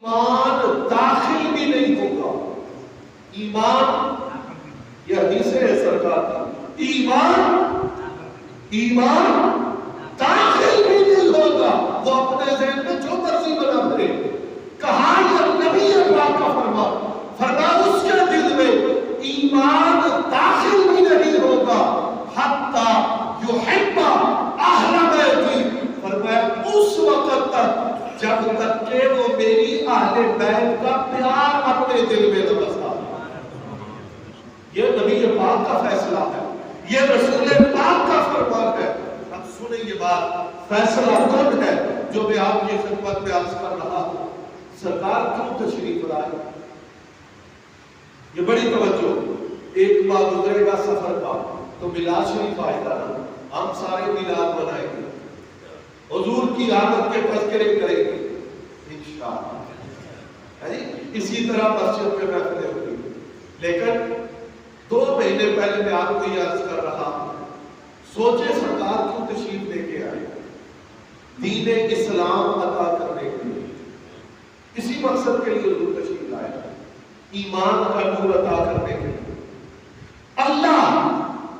ایمان داخل بھی نہیں ہوگا. ایمان یہ حدیث ہے سرکار کی. ایمان داخل بھی نہیں ہوگا. وہ اپنے ذہن میں جو مرضی بنا کرے. کہا یہ نبی پاک کا فرما اس کے دل میں ایمان داخل بھی نہیں ہوگا حتی یحب اہل بیتی. فرمایا اس وقت تک جب تک کہ وہ میری اہل بیت کا پیار اپنے دل میں نہ بسا. یہ نبی پاک کا فیصلہ ہے, یہ رسول پاک کا فرمان ہے. اب سنیں یہ بات, فیصلہ کون ہے جو میں آپ کی خدمت میں عرض کر رہا ہوں. سرکار کیوں تشریف لائے, یہ بڑی توجہ. ایک ماہ گزرے گا سفر کا تو میلاد شریف آئے گا نا, ہم سارے میلاد منائیں گے, حضور کی آمد کے تذکرے کریں گے انشاءاللہ. اسی طرح مسجد میں محفلیں ہوگی. لیکن 2 مہینے پہلے میں آپ کو یہ عرض کر رہا ہوں, سوچے سرکار کیوں تشریف لے کے آئے. دین اسلام عطا کرنے کے لیے, اسی مقصد کے لیے حضور تشریف لائے, ایمان کا نور عطا کرنے کے لیے, اللہ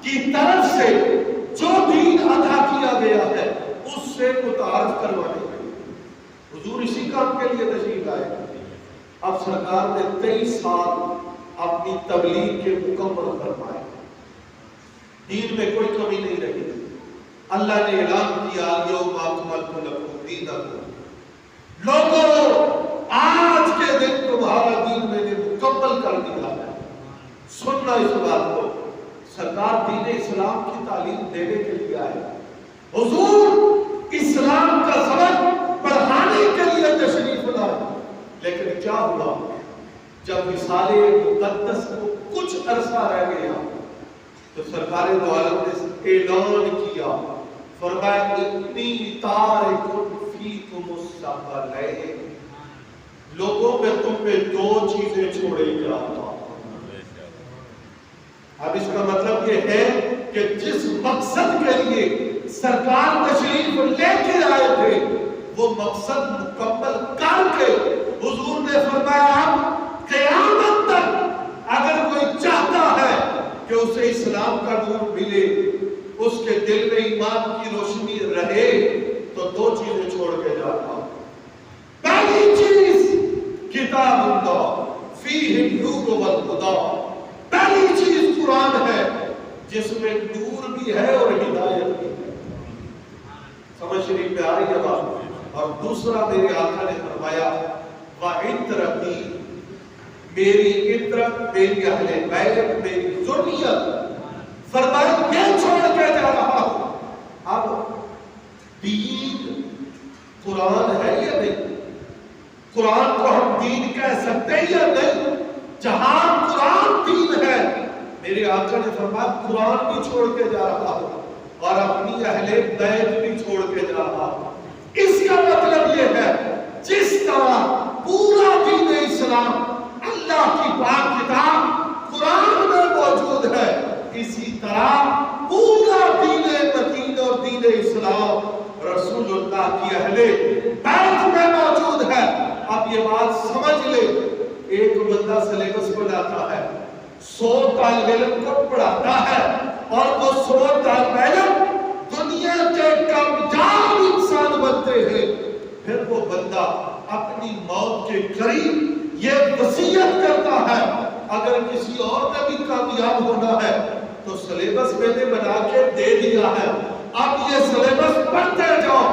کی طرف سے جو دین عطا کیا گیا ہے اس سے متعارف کروانے کے لیے. حضور اسی کام کے لیے تشریف لائے. اب سرکار نے 23 سال اپنی تبلیغ کے مکمل فرمائے, دین میں کوئی کمی نہیں رہی. اللہ نے اعلان کیا الیوم اکملت لکم دینکم, لوگوں آج کے دن تمہارا دین میں نے مکمل کر دیا ہے. سننا اس بات کو, سرکار دین اسلام کی تعلیم دینے کے لیے آئے. حضور اسلام کا سبق پڑھانے کے لیے تشریف لائے. لیکن کیا ہوا, جب رسالہ مقدس کو کچھ عرصہ رہ گیا تو سرکار دو عالم نے اعلان کیا, فرمایا انی تارک فیکم الثقلین, لوگوں میں تم پہ 2 چیزیں چھوڑے جا رہا ہوں. اب اس کا مطلب یہ ہے کہ جس مقصد کے لیے سرکار تشریف لے کے آئے تھے وہ مقصد مکمل کر کے حضور نے فرمایا اب قیامت تک اگر کوئی چاہتا ہے کہ اسے اسلام کا نور ملے, اس کے دل میں ایمان کی روشنی رہے, تو 2 چیزیں چھوڑ کے جا رہا ہوں. پہلی چیز کتاب اللہ فیہ النور والہدی, پہلی چیز قرآن ہے جس میں نور بھی ہے اور ہدایت بھی ہے. سمجھ شریف میں آ رہی ہے بات. اور دوسرا میرے آقا نے فرمایا وعطرتی, میری عطرت, میری اہل بیت, میری ذریت. فرمایا یہ چھوڑ کے جا رہا ہوں. اب دین قرآن ہے یا نہیں, قرآن کو ہم دین کہہ سکتے ہیں یا نہیں. جہاں قرآن دین ہے, میرے آقا نے فرمایا قرآن بھی چھوڑ کے جا رہا ہوں اور اپنی اہل بیت بھی چھوڑ کے جا رہا ہوں. اس کا مطلب یہ ہے جس طرح پورا دین اسلام اللہ کی پاک کتاب قرآن میں موجود ہے, اسی طرح پورا دین متین اور دین اسلام رسول اللہ کی اہل بیت میں موجود ہے. اب یہ بات سمجھ لے, ایک بندہ سلیبس بناتا ہے, 100 طالب علم کو پڑھاتا ہے, اور وہ 100 طالب علم دنیا کے کامیاب انسان بنتے ہیں. پھر وہ بندہ اپنی موت کے قریب یہ وصیت کرتا ہے اگر کسی اور نے بھی کامیاب ہونا ہے تو سلیبس میں نے بنا کے دے دیا ہے, اب یہ سلیبس پڑھتے جاؤ,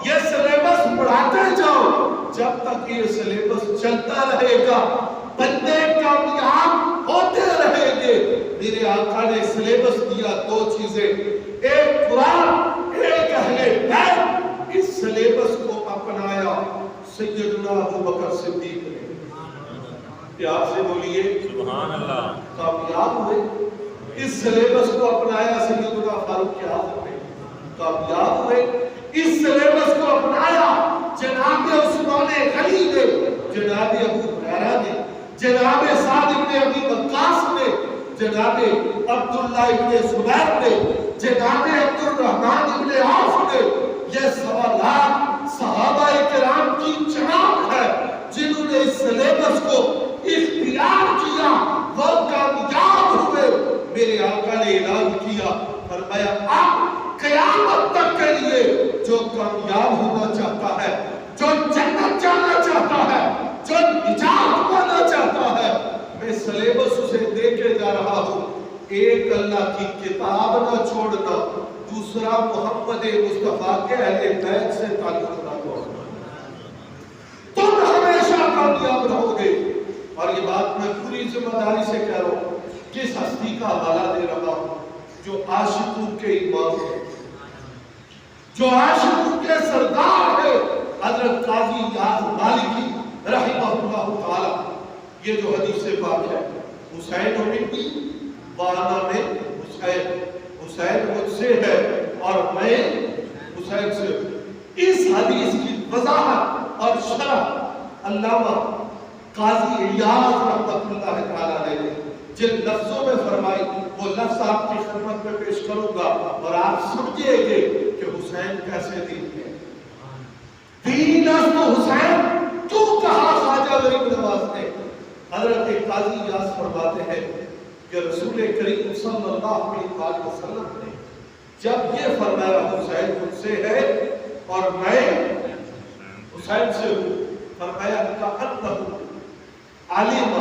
یہ سلیبس پڑھاتے جاؤ. جب تک یہ سلیبس چلتا رہے گا بندے کامیاب ہوتے رہیں گے. میرے آقا نے سلیبس دیا 2 چیزیں, ایک قرآن, ایک اہل بیت. اس سلیبس کو اپنایا سیدنا ابوبکر صدیق نے. پیار سے بولیے سبحان اللہ. کامیاب ہوئے. اس سلیبس کو اپنایا سیدنا فاروق اعظم نے, کامیاب ہوئے. اس سلیبس کو اپنایا جناب عثمان غنی نے, جناب ابو ہریرہ نے, جناب سعد ابن ابی وقاص نے, جناب عبداللہ ابن زبیر نے, جناب عبد الرحمن ابن عوف نے. یہ 1.25 لاکھ صحابہ کرام کی جماعت ہے جنہوں نے کو اختیار کیا وہ کامیاب ہوئے. میرے آقا نے اعلان کیا فرمایا اب قیامت تک کے لیے جو کامیاب ہونا چاہتا ہے، جو جنت جانا چاہتا ہے، جو نجات پانا چاہتا ہے، میں سلیبس اسے دے کے جا رہا ہوں. ایک اللہ کی کتاب نہ چھوڑنا، دوسرا محمد مصطفیٰ کے اہل بیت سے تعلق نہ توڑنا. تم ہمیشہ کامیاب رہو گے. اور یہ بات میں پوری ذمہ داری سے کہہ رہا ہوں، کس ہستی کا حوالہ دے رہا ہوں جو عاشقوں کے امام ہے، جو عاشقوں کے سردار ہے، حضرت قاضی یاد مالکی رحمہ اللہ تعالی. یہ جو حدیث پاک ہے، حسین منی وانا میں حسین، حسین مجھ سے ہے اور میں حسین سے. اس حدیث کی وضاحت اور شرح علامہ قاضی ایاز رحمۃ اللہ تعالی نے جن لفظوں میں فرمائی، وہ لفظ آپ کی خدمت میں پیش کروں گا اور آپ سمجھیں گے کہ حسین کیسے دین ہے. دین است حسین کیوں کہا خواجہ غریب نواز نے؟ حضرت قاضی ایاز فرماتے ہیں کہ رسول کریم صلی اللہ علیہ وسلم نے جب یہ فرمایا حسین مجھ سے ہے اور میں حسین سے ہوں، فرمایا کأنہ علم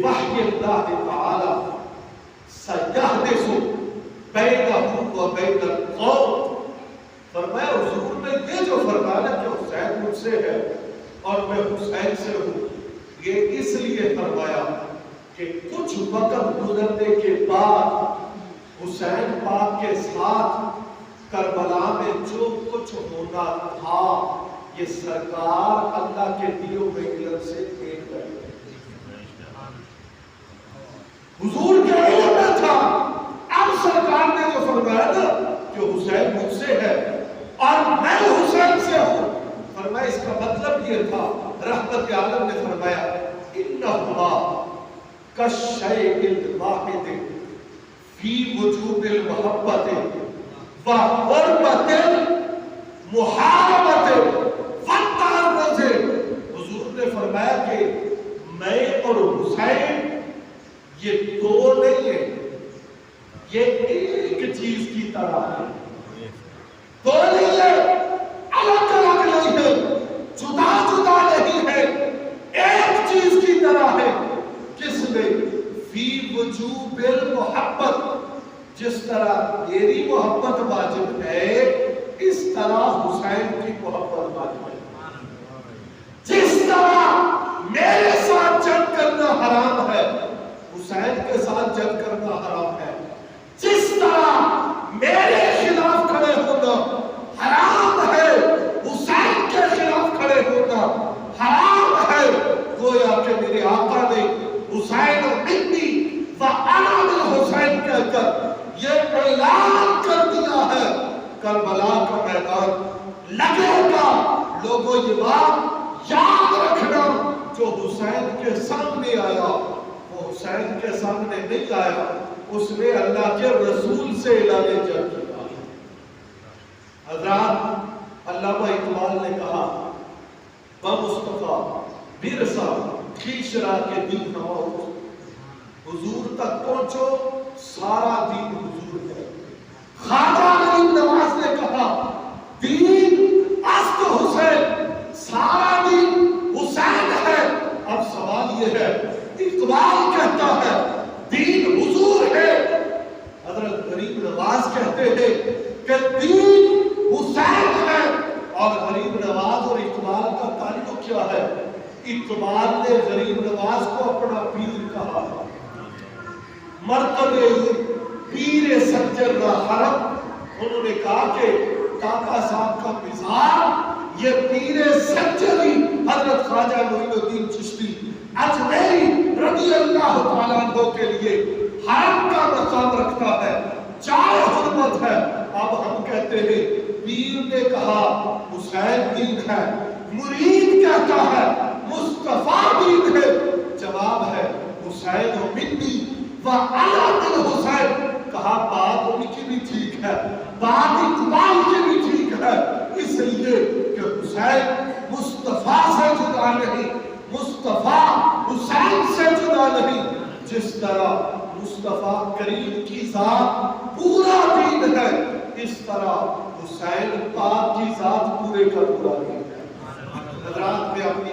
بوحی اللہ تعالی سیحدث بینہ و بین القوم. فرمایا حضور نے یہ جو فرمایا کہ حسین مجھ سے ہے اور میں حسین سے ہوں، یہ اس لیے فرمایا کہ کچھ وقت گزرنے کے بعد حسین پاک کے ساتھ کربلا میں جو کچھ ہونا تھا، یہ سرکار اللہ کے دیو میں علم سے دیکھ رہے ہیں. حضور کے علم میں تھا. اب سرکار نے جو فرمایا نا کہ حسین مجھ سے ہے اور میں حسین سے ہوں، فرمایا اس کا مطلب یہ تھا، رحمت عالم نے فرمایا انہما کالشیء الواحد فی وجوب المحبت و حرمت المحاربت والتعرض. حضور نے فرمایا کہ میں اور حسین یہ دو نہیں ہے، یہ ایک چیز کی طرح ہے. دو نہیں ہے، الگ الگ نہیں ہے، جدا جدا نہیں ہے، ایک چیز کی طرح ہے. کس میں؟ فی وجوب المحبت. جس طرح میری محبت واجب ہے اس طرح حسین کی محبت واجب ہے. جس طرح میرے ساتھ جنگ کرنا حرام ہے حسین کے ساتھ جنگ کرنا حرام ہے. جس طرح میرے خلاف کھڑے ہونا حرام ہے حسین کے خلاف کھڑے ہونا حرام ہے. گویا کہ میرے آقا نے حسین منی وَأَنَا مِنْ حسین کہہ کر یہ اعلان کر دیا ہے. کربلا کا میدان لگے گا. لوگوں یہ بات یاد رکھنا، جو حسین کے سامنے آیا وہ حسین کے سامنے نہیں آیا، اس نے اللہ کے رسول سے اعلان جنگ کیا. حضرات علامہ اقبال نے کہا بمصطفیٰ برسا کھیشرا کے دین ہوا. حضور تک پہنچو، سارا دین حضور ہے. خواجہ غریب نواز نے کہا دین است حسین، سارا دین حسین ہے. اب سوال یہ ہے، اقبال کہتا ہے دین حضور ہے، حضرت غریب نواز کہتے ہیں کہ دین حسین ہے. اور غریب نواز اور اقبال کا تعلق کیا ہے؟ اقبال نے غریب نواز کو اپنا پیر کہا، مرتبے پیر سجر را حرم. انہوں نے کہا کہ کاکا صاحب کا مزاج یہ پیر سجری حضرت خواجہ معین الدین چشتی اجمیری رضی اللہ تعالیٰ عنہ کے لیے حرم کا مقام رکھتا ہے، چار حرمت ہے. اب ہم کہتے ہیں پیر نے کہا حسین دین ہے، مرید کہتا ہے مصطفیٰ دین ہے. جواب ہے حسین منی وَأَنَا مِنْ حسین. کہا بات ان کی بھی ٹھیک ہے، بات اقبال کی بھی ٹھیک ہے، اس لیے کہ حسین مصطفیٰ سے جدا نہیں، نہیں، جس طرح مصطفیٰ کریم کی ذات پورا دین ہے، اس طرح حسین پاک کی ذات پورے کا پورا دین ہے۔ حضرات میں اپنی